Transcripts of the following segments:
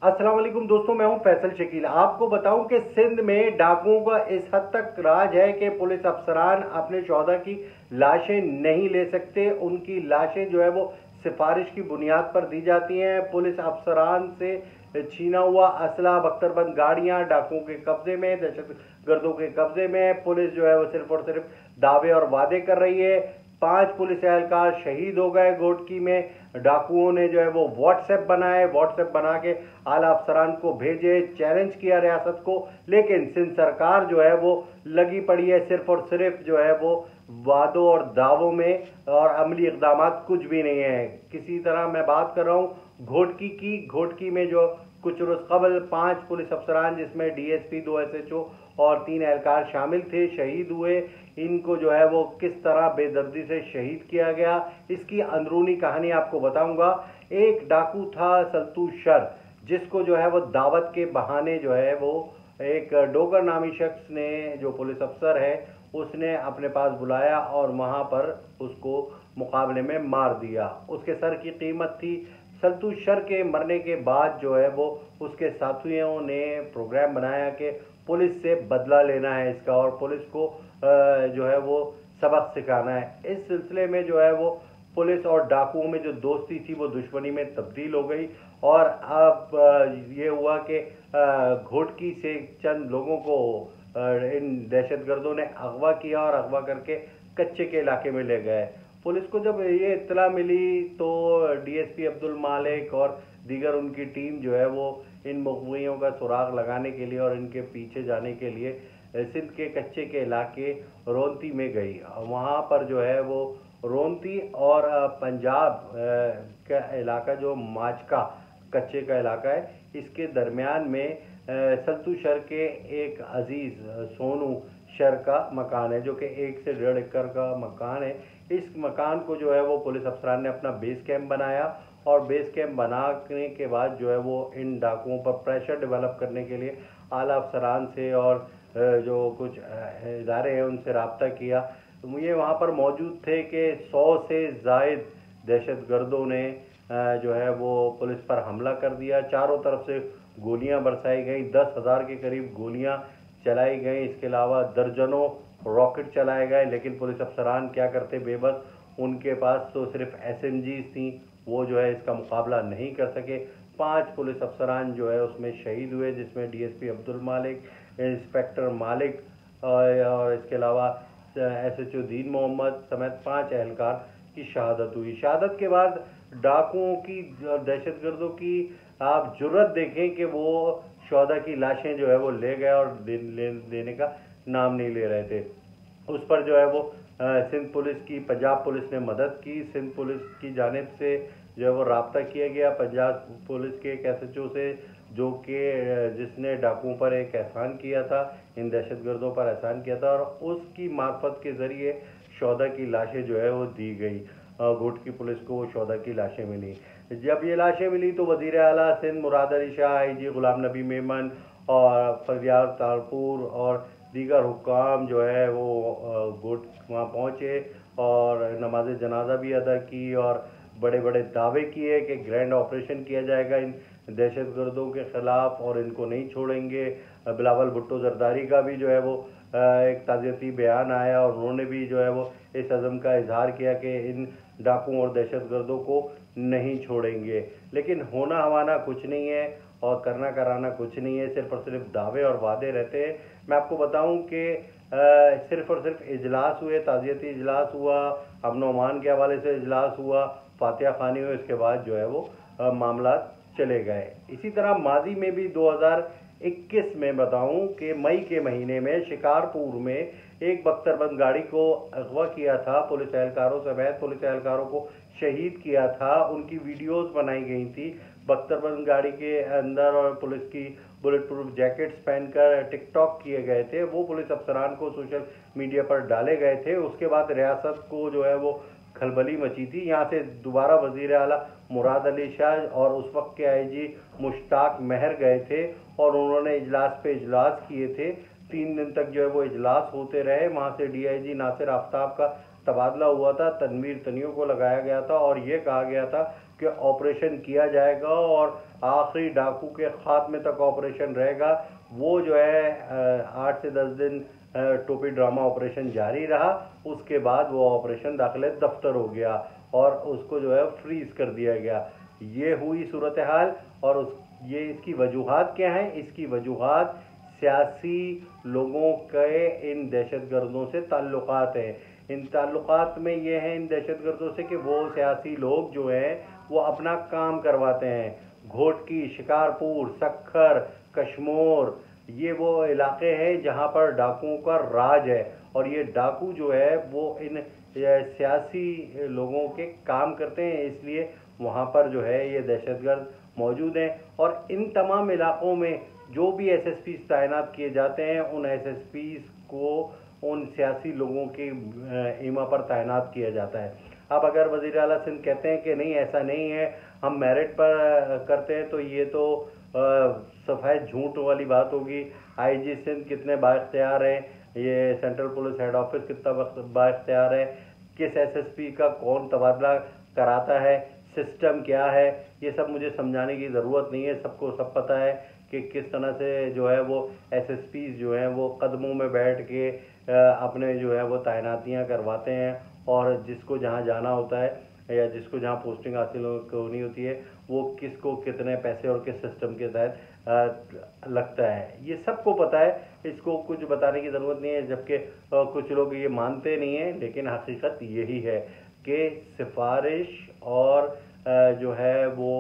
अस्सलाम वालेकुम दोस्तों, मैं हूं फैसल शकील। आपको बताऊं कि सिंध में डाकुओं का इस हद तक राज है कि पुलिस अफसरान अपने शोहदा की लाशें नहीं ले सकते। उनकी लाशें जो है वो सिफारिश की बुनियाद पर दी जाती हैं। पुलिस अफसरान से छीना हुआ असला, बख्तरबंद गाड़ियां डाकुओं के कब्जे में, दहशत गर्दों के कब्जे में। पुलिस जो है वो सिर्फ और सिर्फ दावे और वादे कर रही है। 5 पुलिस एहलकार शहीद हो गए घोटकी में। डाकुओं ने जो है वो व्हाट्सएप बनाए, व्हाट्सएप बना के आला अफसरान को भेजे, चैलेंज किया रियासत को। लेकिन सिंध सरकार जो है वो लगी पड़ी है सिर्फ और सिर्फ जो है वो वादों और दावों में, और अमली इकदाम कुछ भी नहीं है। किसी तरह मैं बात कर रहा हूँ घोटकी की। घोटकी में जो कुछ रोज कबल 5 पुलिस अफसरान, जिसमें डीएसपी, 2 एसएचओ और 3 एहलकार शामिल थे, शहीद हुए। इनको जो है वो किस तरह बेदर्दी से शहीद किया गया, इसकी अंदरूनी कहानी आपको बताऊंगा। एक डाकू था सल्तू शर, जिसको जो है वो दावत के बहाने जो है वो एक डोगर नामी शख्स ने, जो पुलिस अफसर है, उसने अपने पास बुलाया और वहां पर उसको मुकाबले में मार दिया। उसके सर की कीमत थी। सल्तू शर के मरने के बाद जो है वो उसके साथियों ने प्रोग्राम बनाया कि पुलिस से बदला लेना है इसका, और पुलिस को जो है वो सबक सिखाना है। इस सिलसिले में जो है वो पुलिस और डाकुओं में जो दोस्ती थी वो दुश्मनी में तब्दील हो गई। और अब ये हुआ कि घोटकी से चंद लोगों को इन दहशतगर्दों ने अगवा किया और अगवा करके कच्चे के इलाके में ले गए। पुलिस को जब ये इत्तला मिली तो डीएसपी अब्दुल मालिक और दीगर उनकी टीम जो है वो इन मुखबिरों का सुराग लगाने के लिए और इनके पीछे जाने के लिए सिंध के कच्चे के इलाके रोंती में गई। वहाँ पर जो है वो रोंती और पंजाब का इलाका, जो माचका कच्चे का इलाका है, इसके दरमियान में सल्तू शर के एक अजीज सोनू शर का मकान है, जो कि 1 से 1.5 एकड़ का मकान है। इस मकान को जो है वो पुलिस अफसरान ने अपना बेस कैंप बनाया, और बेस कैंप बनाने के बाद जो है वो इन डाकुओं पर प्रेशर डेवलप करने के लिए आला अफसरान से और जो कुछ इदारे हैं उनसे रब्ता किया। तो ये वहाँ पर मौजूद थे कि 100 से ज़ायद दहशत गर्दों ने जो है वो पुलिस पर हमला कर दिया। चारों तरफ से गोलियां बरसाई गई, 10,000 के करीब गोलियां चलाई गई। इसके अलावा दर्जनों रॉकेट चलाए गए, लेकिन पुलिस अफसरान क्या करते, बेबस। उनके पास तो सिर्फ एसएमजीज थी, वो जो है इसका मुकाबला नहीं कर सके। 5 पुलिस अफसरान जो है उसमें शहीद हुए, जिसमें डीएसपी अब्दुल मालिक, इंस्पेक्टर मालिक और इसके अलावा एसएचओ दीन मोहम्मद समेत 5 एहलकार की शहादत हुई। शहादत के बाद डाकुओं की, दहशतगर्दों की आप जुर्रत देखें कि वो शोहदा की लाशें जो है वो ले गए और देने का नाम नहीं ले रहे थे। उस पर जो है वो सिंध पुलिस की, पंजाब पुलिस ने मदद की। सिंध पुलिस की जानिब से जो है वो रब्ता किया गया पंजाब पुलिस के एक एसएचओ से, जो कि जिसने डाकुओं पर एक एहसान किया था, इन दहशतगर्दों पर एहसान किया था, और उसकी मार्फत के ज़रिए शोहदा की लाशें जो है वो दी गई। घोटकी पुलिस को वो शोहदा की लाशें मिली। जब ये लाशें मिली तो वज़ीर आला सिंध मुराद अली शाह, आईजी गुलाम नबी मेमन और फरियाद तारपुर और दीगर हुक्काम जो है वो गोट वहाँ पहुँचे और नमाज जनाजा भी अदा की, और बड़े बड़े दावे किए कि ग्रैंड ऑपरेशन किया जाएगा इन दहशतगर्दों के ख़िलाफ़ और इनको नहीं छोड़ेंगे। बिलावल भुट्टो जरदारी का भी जो है वो एक ताज़ियती बयान आया, और उन्होंने भी जो है वो इस अज़म का इजहार किया कि इन डाकुओं और दहशतगर्दों को नहीं छोड़ेंगे। लेकिन होना हवाना कुछ नहीं है और करना कराना कुछ नहीं है, सिर्फ और सिर्फ दावे और वादे रहते हैं। मैं आपको बताऊं कि सिर्फ और सिर्फ इजलास हुए, ताज़ियती इजलास हुआ, अमन अमान के हवाले से इजलास हुआ, फातिहा खानी हुई, इसके बाद जो है वो मामला चले गए। इसी तरह माजी में भी 2021 में बताऊं कि मई के महीने में शिकारपुर में एक बख्तरबंद गाड़ी को अगवा किया था, पुलिस एहलकारों समेत पुलिस एहलकारों को शहीद किया था। उनकी वीडियोस बनाई गई थी बख्तरबंद गाड़ी के अंदर, और पुलिस की बुलेट प्रूफ जैकेट्स पहनकर टिकटॉक किए गए थे। वो पुलिस अफसरान को सोशल मीडिया पर डाले गए थे। उसके बाद रियासत को जो है वो खलबली मची थी। यहाँ से दोबारा वजीर आला मुराद अली शाह और उस वक्त के आईजी मुश्ताक महर गए थे, और उन्होंने इजलास पे इजलास किए थे। 3 दिन तक जो है वो इजलास होते रहे। वहाँ से डीआईजी नासिर आफ्ताब का तबादला हुआ था, तनवीर तनियों को लगाया गया था, और ये कहा गया था कि ऑपरेशन किया जाएगा और आखिरी डाकू के खात्मे तक ऑपरेशन रहेगा। वो जो है 8 से 10 दिन टोपी ड्रामा ऑपरेशन जारी रहा। उसके बाद वो ऑपरेशन दाखिले दफ्तर हो गया और उसको जो है फ्रीज कर दिया गया। ये हुई सूरत हाल। और ये इसकी वजूहात क्या हैं? इसकी वजूहात सियासी लोगों के इन दहशतगर्दों से ताल्लुकात हैं। इन ताल्लुकात में ये हैं इन दहशतगर्दों से कि वो सियासी लोग जो हैं वो अपना काम करवाते हैं। घोटकी, शिकारपुर, सक्खर, कश्मोर, ये वो इलाके हैं जहाँ पर डाकुओं का राज है। और ये डाकू जो है वो इन सियासी लोगों के काम करते हैं, इसलिए वहाँ पर जो है ये दहशतगर्द मौजूद हैं। और इन तमाम इलाकों में जो भी एसएसपी तैनात किए जाते हैं, उन एसएसपी को उन सियासी लोगों के ईमा पर तैनात किया जाता है। अब अगर वज़ीर आला सिंध कहते हैं कि नहीं ऐसा नहीं है, हम मेरिट पर करते हैं, तो ये तो सफेद झूठ वाली बात होगी। आईजी सिंध कितने बाइख्तियार हैं, ये सेंट्रल पुलिस हेड ऑफिस कितना बाइख्तियार है, किस एसएसपी का कौन तबादला कराता है, सिस्टम क्या है, ये सब मुझे समझाने की ज़रूरत नहीं है। सबको सब पता है कि किस तरह से जो है वो एसएसपी जो हैं वो कदमों में बैठ के अपने जो है वो तैनातियां करवाते हैं। और जिसको जहां जाना होता है या जिसको जहां पोस्टिंग हासिल होनी होती है, वो किसको कितने पैसे और किस सिस्टम के तहत लगता है, ये सबको पता है। इसको कुछ बताने की ज़रूरत नहीं है, जबकि कुछ लोग ये मानते नहीं हैं। लेकिन हकीकत यही है कि सिफारिश और जो है वो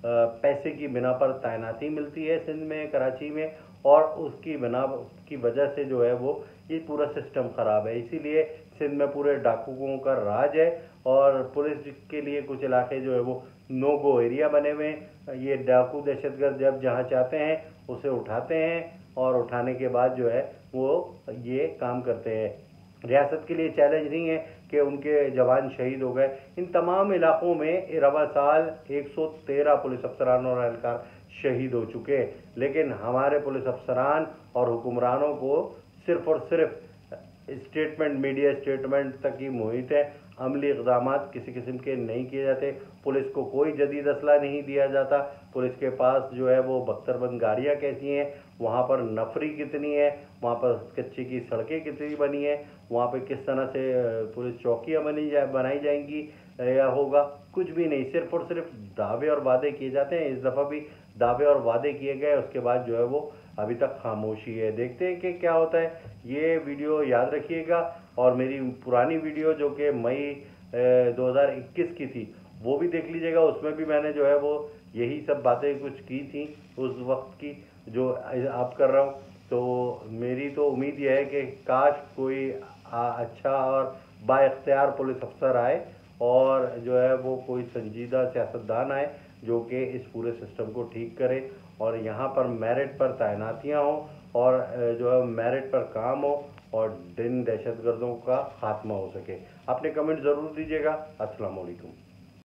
पैसे की बिना पर तैनाती मिलती है सिंध में, कराची में, और उसकी बिना की वजह से जो है वो ये पूरा सिस्टम ख़राब है। इसीलिए सिंध में पूरे डाकुओं का राज है। और पुलिस के लिए कुछ इलाके जो है वो नो गो एरिया बने हुए हैं। ये डाकू दहशतगर्द जब जहाँ चाहते हैं उसे उठाते हैं, और उठाने के बाद जो है वो ये काम करते हैं। रियासत के लिए चैलेंज नहीं है कि उनके जवान शहीद हो गए। इन तमाम इलाकों में रवा साल 113 पुलिस अफसरान और एहलकार शहीद हो चुके हैं। लेकिन हमारे पुलिस अफसरान और हुक्मरानों को सिर्फ और सिर्फ स्टेटमेंट, मीडिया स्टेटमेंट तक ही मुहित है। अमली इक़दाम किसी किस्म के नहीं किए जाते। पुलिस को कोई जदीद असला नहीं दिया जाता। पुलिस के पास जो है वो बख्तरबंद गाड़ियाँ कैसी हैं, वहाँ पर नफरी कितनी है, वहाँ पर कच्ची की सड़कें कितनी बनी है, वहाँ पे किस तरह से पुलिस चौकियाँ बनाई जाएंगी या होगा, कुछ भी नहीं। सिर्फ और सिर्फ दावे और वादे किए जाते हैं। इस दफ़ा भी दावे और वादे किए गए, उसके बाद जो है वो अभी तक खामोशी है। देखते हैं कि क्या होता है। ये वीडियो याद रखिएगा। और मेरी पुरानी वीडियो जो कि मई 2021 की थी, वो भी देख लीजिएगा। उसमें भी मैंने जो है वो यही सब बातें कुछ की थी उस वक्त की, जो आप कर रहा हूँ। तो मेरी तो उम्मीद यह है कि काश कोई अच्छा और बाइख्तियार पुलिस अफसर आए, और जो है वो कोई संजीदा सियासतदान आए जो कि इस पूरे सिस्टम को ठीक करे, और यहाँ पर मेरिट पर तैनातियाँ हों, और जो है मेरिट पर काम हो, और इन दहशतगर्दों का खात्मा हो सके। अपने कमेंट ज़रूर दीजिएगा। अस्सलाम वालेकुम।